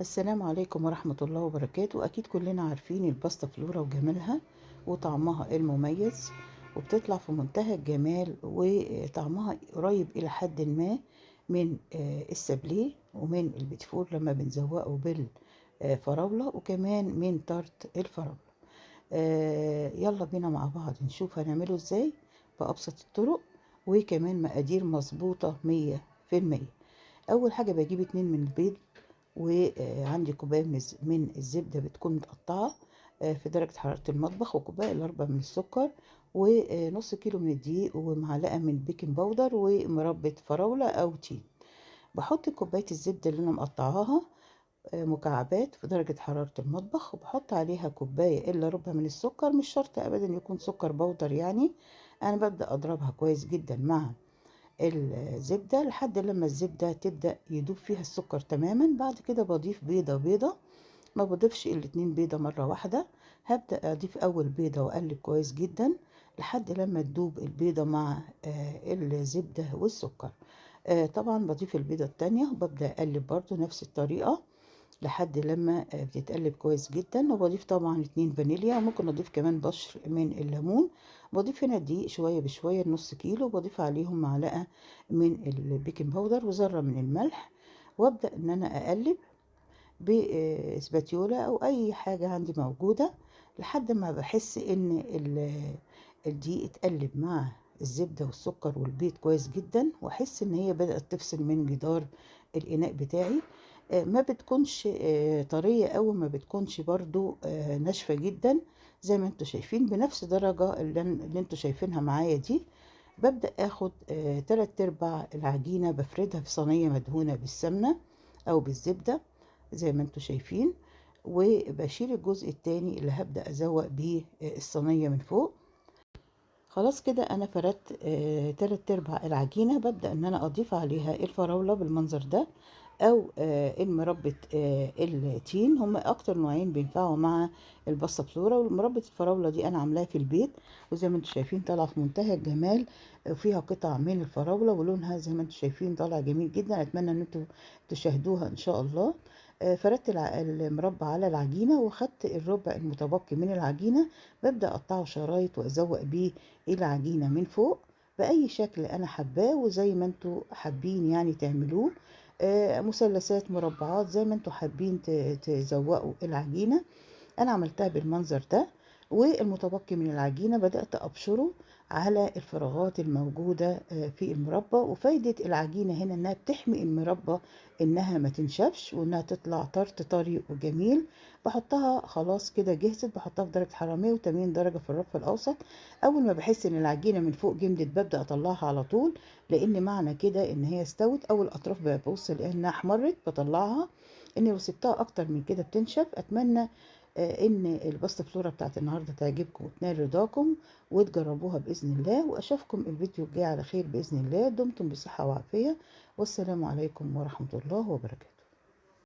السلام عليكم ورحمة الله وبركاته. أكيد كلنا عارفين الباستا فلورا وجمالها وطعمها المميز، وبتطلع في منتهى الجمال وطعمها قريب إلى حد ما من السابليه ومن البيتفور لما بنزوقه بالفراولة، وكمان من تارت الفراولة. يلا بينا مع بعض نشوف هنعمله ازاي بأبسط الطرق، وكمان مقادير مظبوطة 100%. أول حاجة بجيب 2 من البيض، وعندي كوباية من الزبدة بتكون متقطعة في درجة حرارة المطبخ، وكوباية إلا ربع من السكر، ونص كيلو من الدقيق، ومعلقة من البيكنج باودر، ومربى فراولة أو تين. بحط كوباية الزبدة اللي أنا مقطعاها مكعبات في درجة حرارة المطبخ، وبحط عليها كوباية إلا ربع من السكر. مش شرط أبدا يكون سكر بودر يعني. أنا ببدأ أضربها كويس جدا مع الزبدة لحد لما الزبدة تبدأ يدوب فيها السكر تماما. بعد كده بضيف بيضة بيضة، ما بضيفش الاتنين بيضة مرة واحدة. هبدأ أضيف أول بيضة وأقلب كويس جدا لحد لما تدوب البيضة مع الزبدة والسكر. طبعا بضيف البيضة التانية وببدأ أقلب برضو نفس الطريقة لحد لما بتتقلب كويس جدا. وبضيف طبعا 2 فانيليا، وممكن اضيف كمان بشر من الليمون. بضيف هنا الدقيق شويه بشويه، نص كيلو. بضيف عليهم معلقه من البيكنج باودر وذره من الملح، وابدا ان انا اقلب بسباتيولا او اي حاجه عندي موجوده لحد ما بحس ان الدقيق اتقلب مع الزبده والسكر والبيض كويس جدا، واحس ان هي بدات تفصل من جدار الاناء بتاعي. ما بتكونش طريه قوي، ما بتكونش برضو ناشفه جدا، زي ما انتوا شايفين بنفس درجه اللي انتوا شايفينها معايا دي. ببدأ اخد 3/4 العجينة بفردها في صينية مدهونة بالسمنة او بالزبدة زي ما انتوا شايفين، وبشيل الجزء التاني اللي هبدأ ازوق بيه الصينية من فوق. خلاص كده انا فردت 3/4 العجينة. ببدأ ان انا اضيف عليها الفراولة بالمنظر ده، او المربى التين. هما اكتر نوعين بينفعوا مع الباستا فلورا. والمربى الفراولة دي انا عاملاها في البيت، وزي ما انتم شايفين طالعة في منتهى الجمال، وفيها قطع من الفراولة، ولونها زي ما انتم شايفين طالع جميل جدا. اتمنى ان انتم تشاهدوها ان شاء الله. فردت المربى على العجينة، واخدت الربع المتبقي من العجينة ببدأ اقطعه شرايط وازوق بيه العجينة من فوق بأي شكل أنا حباه، وزي ما انتوا حابين يعني تعملوه. مثلثات، مربعات، زي ما انتوا حابين تزوقوا العجينة. أنا عملتها بالمنظر ده، والمتبقي من العجينة بدأت أبشره على الفراغات الموجودة في المربى. وفايدة العجينة هنا إنها بتحمي المربى إنها ما تنشفش، وإنها تطلع طرت طري وجميل. بحطها خلاص كده جهزت، بحطها في درجة حرارة 180 درجة في الرف الأوسط. أول ما بحس إن العجينة من فوق جمدت ببدأ أطلعها على طول، لأن معنى كده إن هي استوت. أو الأطراف ببص لأنها احمرت بطلعها. إني لو سبتها أكتر من كده بتنشف. أتمنى ان الباستا فلورا بتاعت النهارده تعجبكم وتنال رضاكم، وتجربوها باذن الله. واشوفكم الفيديو الجاي على خير باذن الله. دمتم بصحه وعافيه، والسلام عليكم ورحمه الله وبركاته.